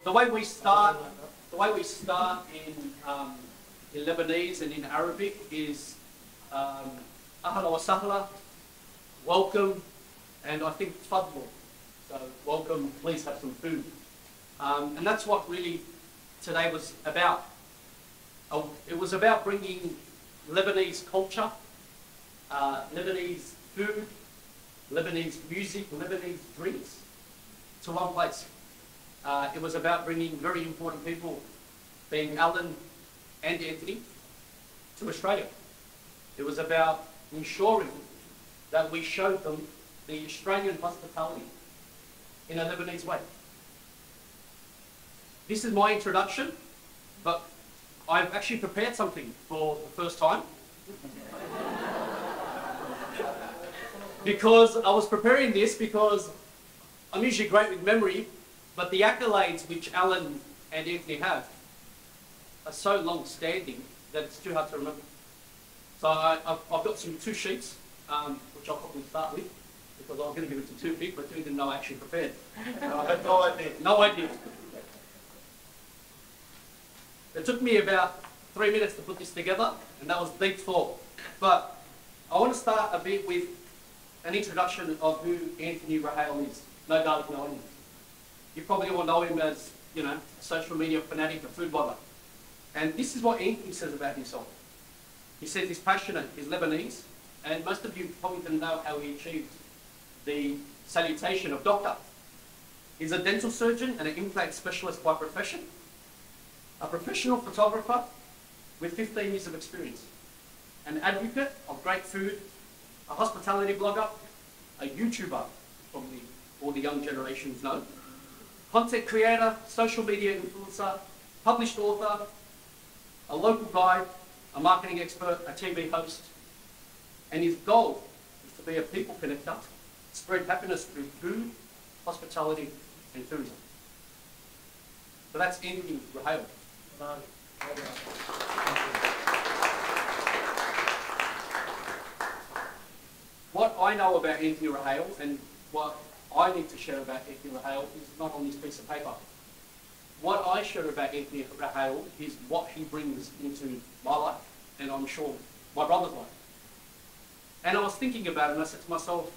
the way we start in Lebanese and in Arabic is ahla wa sahla, welcome, and I think fadl. So welcome, please have some food. And that's what really today was about. It was about bringing Lebanese culture, Lebanese food, Lebanese music, Lebanese drinks to one place. It was about bringing very important people, being Alan and Anthony, to Australia. It was about ensuring that we showed them the Australian hospitality in a Lebanese way. This is my introduction, but I've actually prepared something for the first time. Because I was preparing this because I'm usually great with memory, but the accolades which Alan and Anthony have are so long-standing that it's too hard to remember. So I've got two sheets, which I'll probably start with, because I was going to give it to two people, but two didn't know I actually prepared. I had no idea. No idea. It took me about 3 minutes to put this together, and that was deep thought. But I want to start a bit with an introduction of who Anthony Rahayel is. No doubt you know him. You probably all know him as, you know, a social media fanatic, a food blogger. And this is what Anthony says about himself. He says he's passionate, he's Lebanese, and most of you probably didn't know how he achieved the salutation of doctor. He's a dental surgeon and an implant specialist by profession, a professional photographer with 15 years of experience, an advocate of great food, a hospitality blogger, a YouTuber, probably all the young generations know, content creator, social media influencer, published author, a local guide, a marketing expert, a TV host, and his goal is to be a people connector, spread happiness through food, hospitality, and tourism. So that's Anthony Rahayel. What I know about Anthony Rahayel and what I need to share about Anthony Rahayel is not on this piece of paper. What I share about Anthony Rahayel is what he brings into my life, and I'm sure my brother's life. And I was thinking about it, and I said to myself,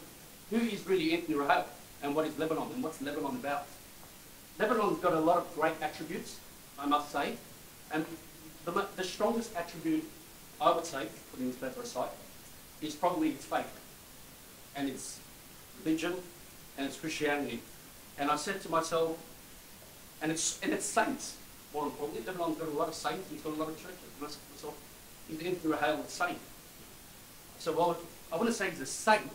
who is really Anthony Rahayel, and what is Lebanon, and what's Lebanon about? Lebanon's got a lot of great attributes, I must say, and the strongest attribute, I would say, putting this paper aside, is probably its faith, and its religion, and its Christianity. And I said to myself, and it's saints, more importantly. Lebanon's got a lot of saints, and it's got a lot of churches. And I said to myself, is Anthony Rahayel a saint? So, well, I wouldn't say he's a saint,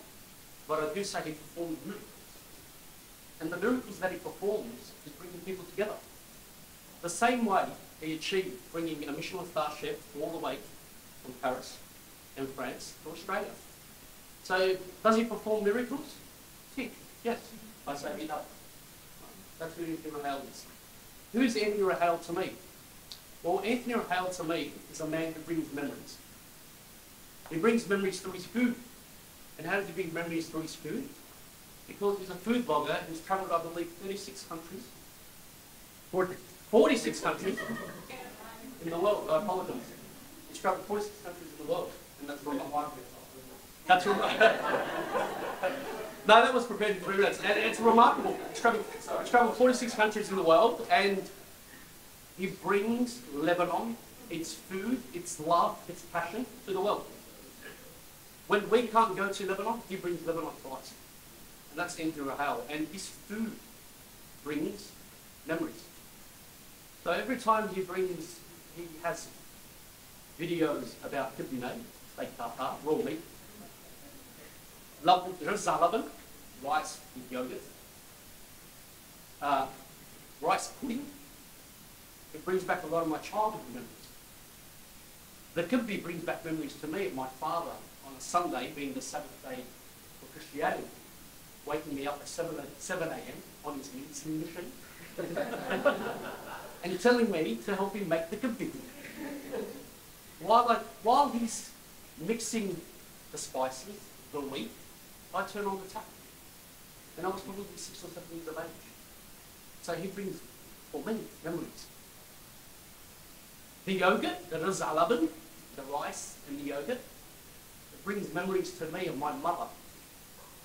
but I do say he performs miracles. And the miracles that he performs is bringing people together. The same way he achieved bringing a Michelin star chef all the way from Paris and France to Australia. So, does he perform miracles? Yes, I say he does. That's who Anthony Rahayel is. Who is Anthony Rahayel to me? Well, Anthony Rahayel to me is a man who brings memories. He brings memories through his food. And how does he bring memories through his food? Because he's a food blogger who's travelled, I believe, 36 countries. 46 countries in the world. I apologise. He's travelled 46 countries in the world. And that's from my That's right. No, that was prepared in 3 minutes. And it's remarkable. He's travelled 46 countries in the world, and he brings Lebanon, its food, its love, its passion to the world. When we can't go to Lebanon, he brings Lebanon to us. And that's Anthony Rahayel. And his food brings memories. So every time he has videos about kibneh, steak tartare, raw meat, zalaban, rice with yogurt, rice pudding. It brings back a lot of my childhood memories. The kibneh brings back memories to me of my father on a Sunday, being the Sabbath day for Christianity, waking me up at 7 a.m. on his mincing machine and telling me to help him make the kibneh. While he's mixing the spices, the wheat, I turn on the tap. And I was probably 6 or 7 years of age. So he brings for me, memories. The yogurt, the rizz al-laban, the rice and the yogurt, it brings memories to me of my mother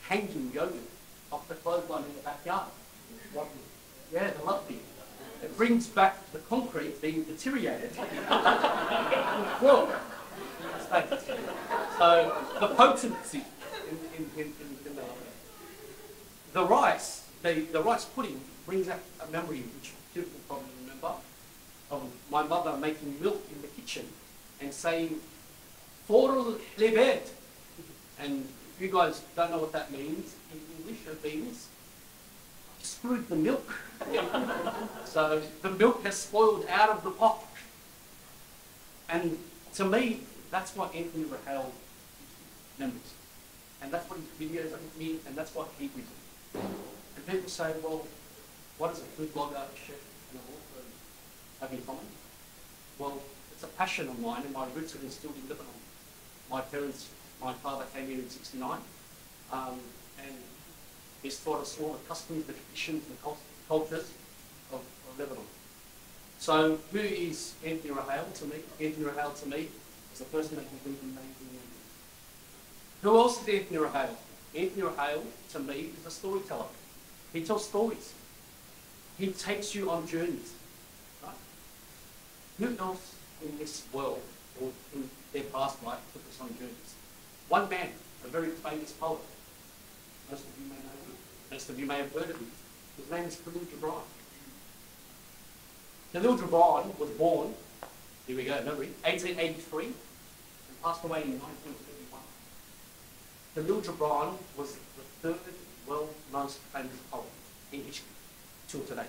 hanging yogurt off the clothesline in the backyard. Yeah, the lovely. It brings back the concrete being deteriorated. Well, so the potency in the rice, the rice pudding brings up a memory which people probably remember of my mother making milk in the kitchen and saying, "For lebed." And if you guys don't know what that means, in English it means, "I screwed the milk." So the milk has spoiled out of the pot. And to me, that's what Anthony Rahayel remembers. And that's what his videos mean, and that's what he brings. And people say, well, what does a food blogger, a chef, and a author have in common? Well, it's a passion of mine, and my roots are instilled in Lebanon. My father came here in '69, and he's taught us all the customs, the traditions, the cultures of Lebanon. So who is Anthony Rahayel to me? Anthony Rahayel to me is a person that can bring amazing memories. Who else is Anthony Rahayel? Anthony Rahayel, to me, is a storyteller. He tells stories. He takes you on journeys. Right? Who else in this world, or in their past life, took us on journeys? One man, a very famous poet. Most of you may know him. Most of you may have heard of him. His name is Khalil Gebran. Khalil Gebran was born, here we go, memory, 1883, and passed away in 1931. Khalil Gebran was the third world most famous poet in history, till today.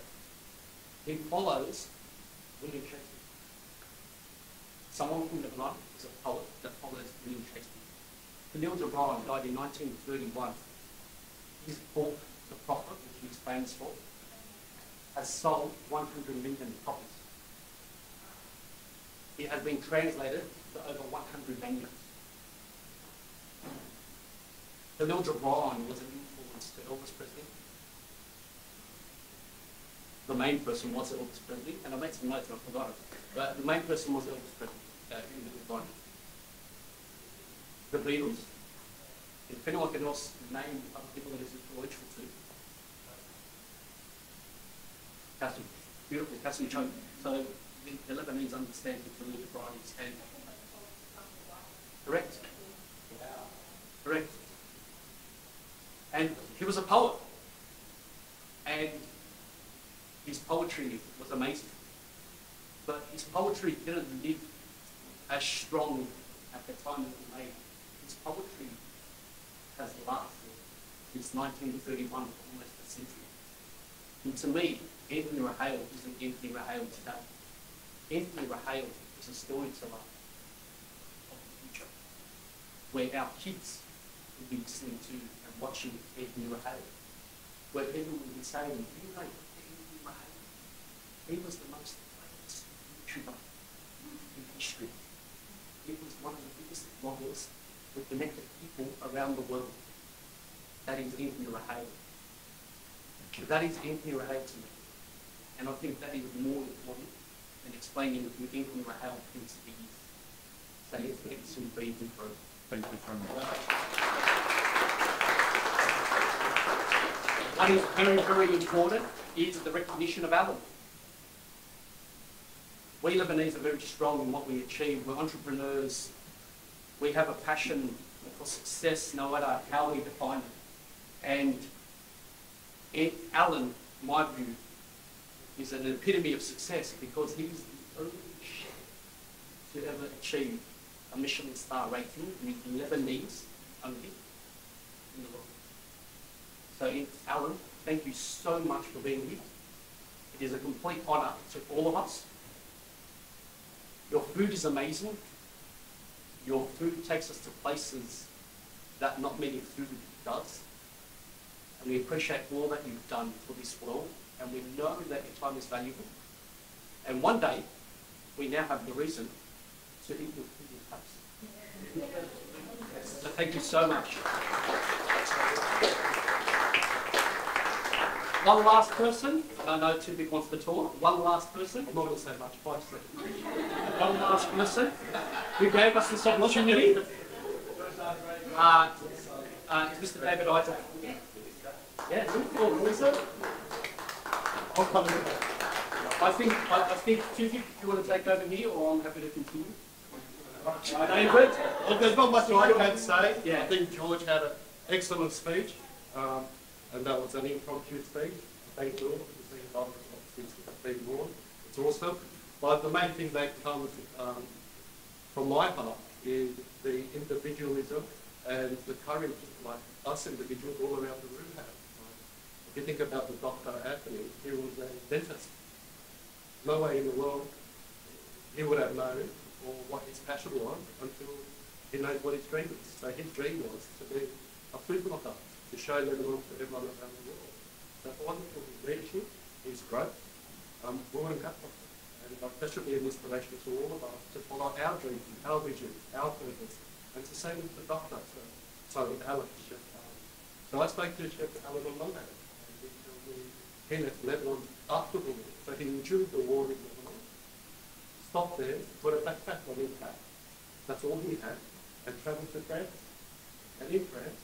He follows William Shakespeare. Someone from Lebanon is a poet that follows William Shakespeare. Khalil Gebran died in 1931. His book, The Prophet, which he is famous for, has sold 100 million copies. It has been translated to over 100 languages. Khalil Gebran was an influence to Elvis Presley. The main person was Elvis Presley, and I made some notes and I forgot it. But the main person was Elvis Presley in the Lebanon. The Beatles. If anyone can else name other people that is influential to. Cassie, beautiful, Cassie Choke. So the Lebanese understand who Khalil Gebran is. And correct? Correct. And he was a poet. And his poetry was amazing. But his poetry didn't live as strong at the time it was made. His poetry has lasted since 1931 for almost a century. And to me, Anthony Rahayel isn't Anthony Rahayel today. Anthony Rahayel is a storyteller of the future, where our kids will be listening to and watching Anthony Rahayel, where people will be saying, you know, Anthony Rahayel, he was the most famous YouTuber in history. He was one of the biggest bloggers that connected people around the world. That is Anthony Rahayel. That is Anthony Rahayel to me. And I think that is more important than explaining who Anthony Rahayel thinks he is. So it's some breathing for it. Thank you very much. What is very, very important is the recognition of Alan. We Lebanese are very strong in what we achieve. We're entrepreneurs. We have a passion for success, no matter how we define it. And Alan, in my view, is an epitome of success because he's the only chef to ever achieve a Michelin star rating with Lebanese only in the world. So, Alan, thank you so much for being here. It is a complete honour to all of us. Your food is amazing. Your food takes us to places that not many food does. And we appreciate all that you've done for this world. And we know that your time is valuable. And one day, we now have the reason to eat your food in place. So thank you so much. One last person. I know two big wants to talk. One last person. I'm not going to say much. 5 seconds. One last person who gave us this opportunity. Is Mr. David Ita. Yeah, cool. I'll come in. I think, Tuki, if you want to take over here, or I'm happy to continue. David? Look, there's not much I can say. Yeah. I think George had an excellent speech, and that was an impromptu speech. Thank you all for seeing a lot of since being born. It's awesome. But the main thing that comes from my heart is the individualism and the courage like us individuals all around the room have. If you think about the Dr. Anthony, he was a dentist. No way in the world he would have known or what his passion was until he knows what his dream is. So his dream was to be a food blogger, to show Lebanon to everyone around the world. That's wonderful. His leadership, his growth, we're going to cut from it. And that should be an inspiration to all of us to follow our dreams, our vision, our purpose, and to same with the doctor. So with Alan, Chef Alan. So I spoke to Chef Alan on Monday, and he told me he left Lebanon after the war. So he endured the war in Lebanon, stopped there, put a backpack on his back, that's all he had, and travelled to France. And in France,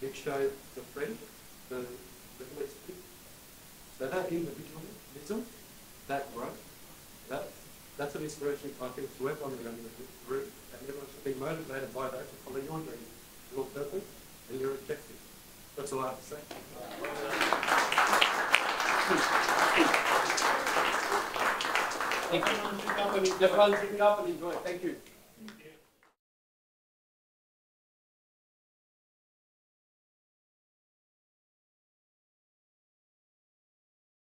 he showed the French, the Lebanese people. So that individualism, that growth, that's an inspiration, I think, to everyone around the group, and everyone should be motivated by that to follow your dreams, your purpose, and your objective. That's all I have to say. Thank you. Thank you.